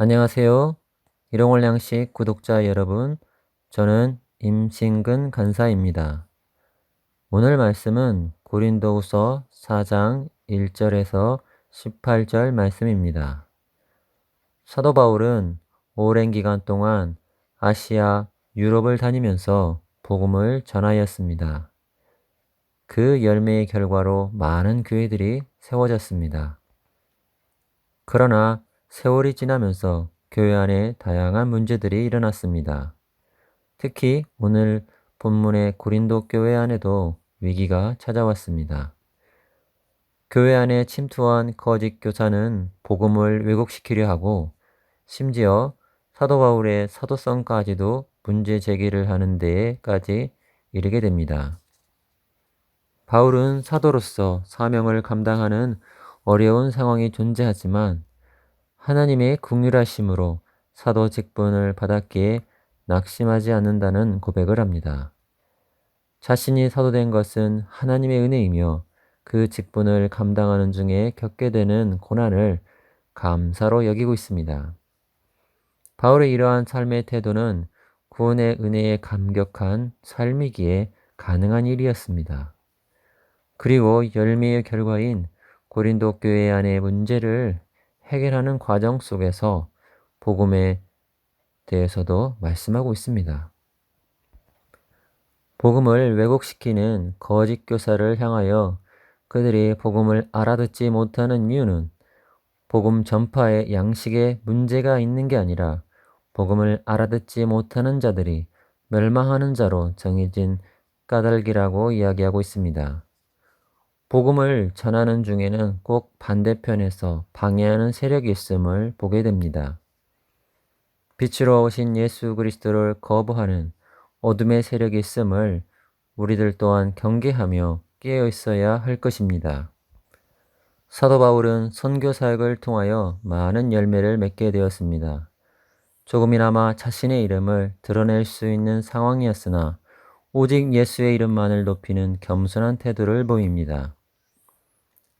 안녕하세요. 일용월 양식 구독자 여러분, 저는 임신근 간사입니다. 오늘 말씀은 고린도후서 4장 1절에서 18절 말씀입니다. 사도 바울은 오랜 기간 동안 아시아, 유럽을 다니면서 복음을 전하였습니다. 그 열매의 결과로 많은 교회들이 세워졌습니다. 그러나 세월이 지나면서 교회 안에 다양한 문제들이 일어났습니다. 특히 오늘 본문의 고린도 교회 안에도 위기가 찾아왔습니다. 교회 안에 침투한 거짓 교사는 복음을 왜곡시키려 하고 심지어 사도 바울의 사도성까지도 문제 제기를 하는 데에까지 이르게 됩니다. 바울은 사도로서 사명을 감당하는 어려운 상황이 존재하지만 하나님의 긍휼하심으로 사도 직분을 받았기에 낙심하지 않는다는 고백을 합니다. 자신이 사도된 것은 하나님의 은혜이며 그 직분을 감당하는 중에 겪게 되는 고난을 감사로 여기고 있습니다. 바울의 이러한 삶의 태도는 구원의 은혜에 감격한 삶이기에 가능한 일이었습니다. 그리고 열매의 결과인 고린도 교회 안의 문제를 해결하는 과정 속에서 복음에 대해서도 말씀하고 있습니다. 복음을 왜곡시키는 거짓 교사를 향하여 그들이 복음을 알아듣지 못하는 이유는 복음 전파의 양식에 문제가 있는 게 아니라 복음을 알아듣지 못하는 자들이 멸망하는 자로 정해진 까닭이라고 이야기하고 있습니다. 복음을 전하는 중에는 꼭 반대편에서 방해하는 세력이 있음을 보게 됩니다. 빛으로 오신 예수 그리스도를 거부하는 어둠의 세력이 있음을 우리들 또한 경계하며 깨어 있어야 할 것입니다. 사도 바울은 선교 사역을 통하여 많은 열매를 맺게 되었습니다. 조금이나마 자신의 이름을 드러낼 수 있는 상황이었으나 오직 예수의 이름만을 높이는 겸손한 태도를 보입니다.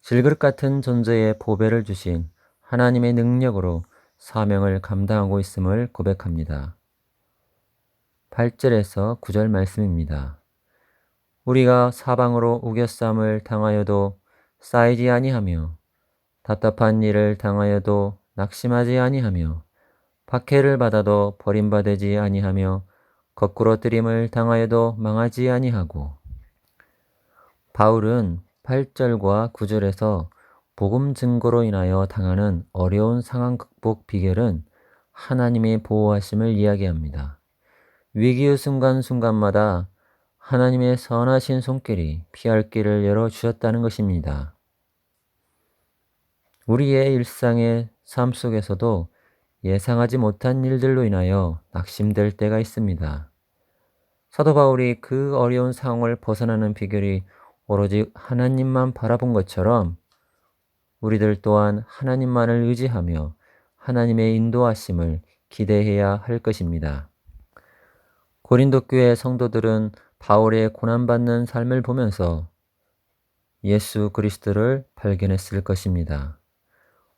질그릇 같은 존재에 보배를 주신 하나님의 능력으로 사명을 감당하고 있음을 고백합니다. 8절에서 9절 말씀입니다. 우리가 사방으로 우겨쌈을 당하여도 쌓이지 아니하며 답답한 일을 당하여도 낙심하지 아니하며 박해를 받아도 버림받지 아니하며 거꾸로 뜨림을 당하여도 망하지 아니하고. 바울은 8절과 9절에서 복음 증거로 인하여 당하는 어려운 상황 극복 비결은 하나님의 보호하심을 이야기합니다. 위기의 순간순간마다 하나님의 선하신 손길이 피할 길을 열어주셨다는 것입니다. 우리의 일상의 삶 속에서도 예상하지 못한 일들로 인하여 낙심될 때가 있습니다. 사도 바울이 그 어려운 상황을 벗어나는 비결이 오로지 하나님만 바라본 것처럼 우리들 또한 하나님만을 의지하며 하나님의 인도하심을 기대해야 할 것입니다. 고린도 교회 성도들은 바울의 고난받는 삶을 보면서 예수 그리스도를 발견했을 것입니다.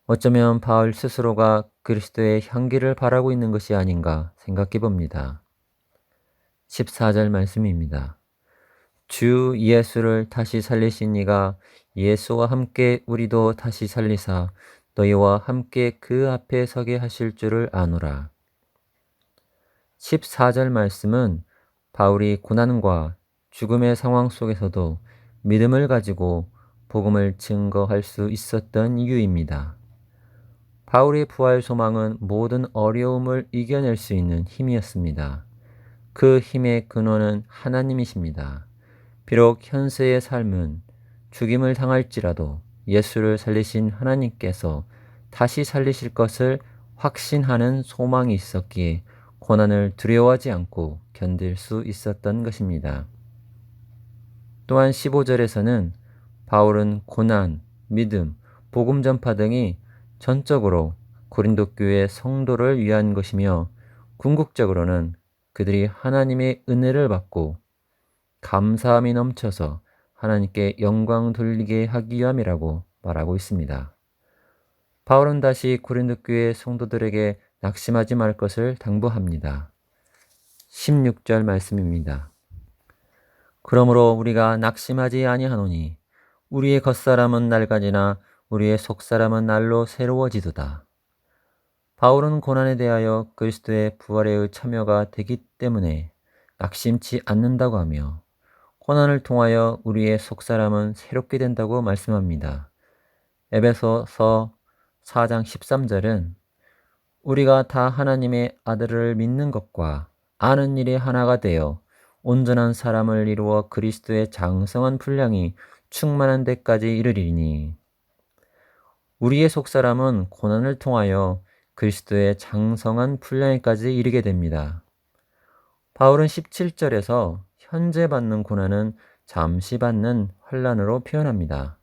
어쩌면 바울 스스로가 그리스도의 향기를 바라고 있는 것이 아닌가 생각해 봅니다. 14절 말씀입니다. 주 예수를 다시 살리신 이가 예수와 함께 우리도 다시 살리사 너희와 함께 그 앞에 서게 하실 줄을 아노라. 14절 말씀은 바울이 고난과 죽음의 상황 속에서도 믿음을 가지고 복음을 증거할 수 있었던 이유입니다. 바울의 부활 소망은 모든 어려움을 이겨낼 수 있는 힘이었습니다. 그 힘의 근원은 하나님이십니다. 비록 현세의 삶은 죽임을 당할지라도 예수를 살리신 하나님께서 다시 살리실 것을 확신하는 소망이 있었기에 고난을 두려워하지 않고 견딜 수 있었던 것입니다. 또한 15절에서는 바울은 고난, 믿음, 복음 전파 등이 전적으로 고린도 교회 성도를 위한 것이며 궁극적으로는 그들이 하나님의 은혜를 받고 감사함이 넘쳐서 하나님께 영광 돌리게 하기 위함이라고 말하고 있습니다. 바울은 다시 고린도 교회 성도들에게 낙심하지 말 것을 당부합니다. 16절 말씀입니다. 그러므로 우리가 낙심하지 아니하노니 우리의 겉사람은 낡아지나 우리의 속사람은 날로 새로워지도다. 바울은 고난에 대하여 그리스도의 부활의 참여가 되기 때문에 낙심치 않는다고 하며 고난을 통하여 우리의 속사람은 새롭게 된다고 말씀합니다. 에베소서 4장 13절은 우리가 다 하나님의 아들을 믿는 것과 아는 일이 하나가 되어 온전한 사람을 이루어 그리스도의 장성한 분량이 충만한 데까지 이르리니, 우리의 속사람은 고난을 통하여 그리스도의 장성한 분량에까지 이르게 됩니다. 바울은 17절에서 현재 받는 고난은 잠시 받는 환난으로 표현합니다.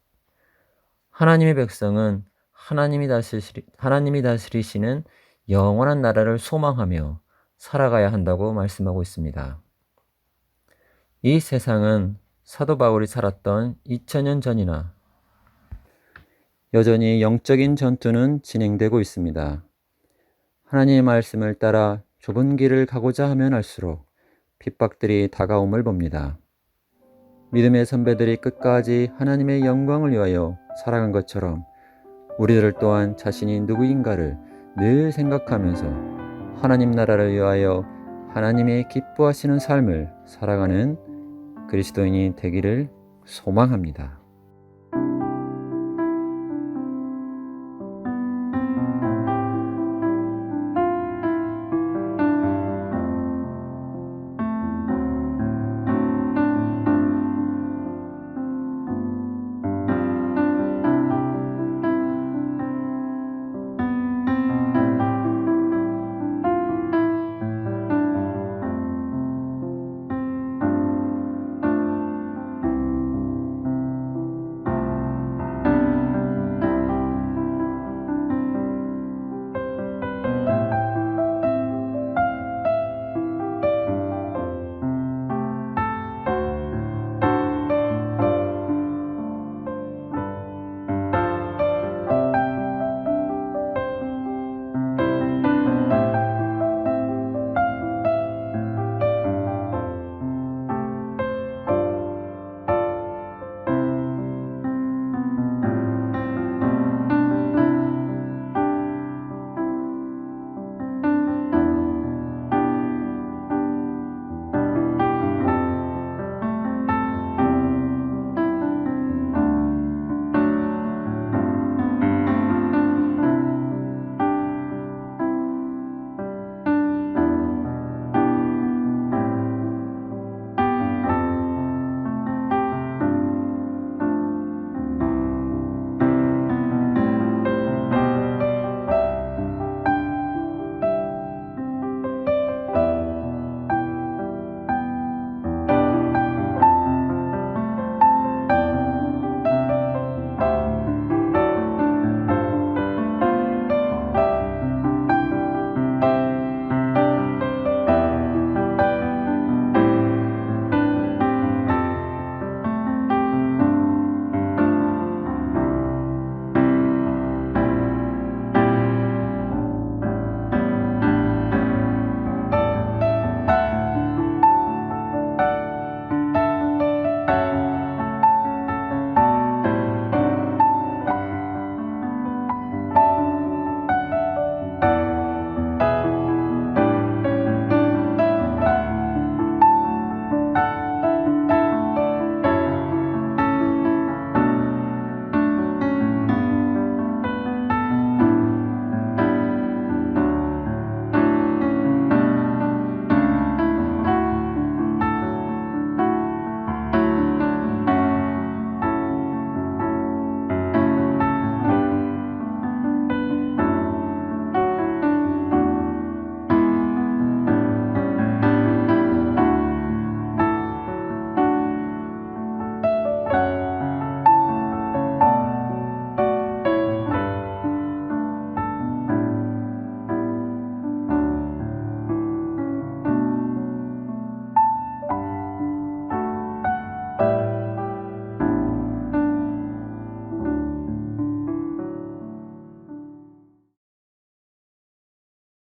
하나님의 백성은 하나님이 다스리시는 영원한 나라를 소망하며 살아가야 한다고 말씀하고 있습니다. 이 세상은 사도 바울이 살았던 2000년 전이나 여전히 영적인 전투는 진행되고 있습니다. 하나님의 말씀을 따라 좁은 길을 가고자 하면 할수록 핍박들이 다가옴을 봅니다. 믿음의 선배들이 끝까지 하나님의 영광을 위하여 살아간 것처럼 우리들 또한 자신이 누구인가를 늘 생각하면서 하나님 나라를 위하여 하나님의 기뻐하시는 삶을 살아가는 그리스도인이 되기를 소망합니다.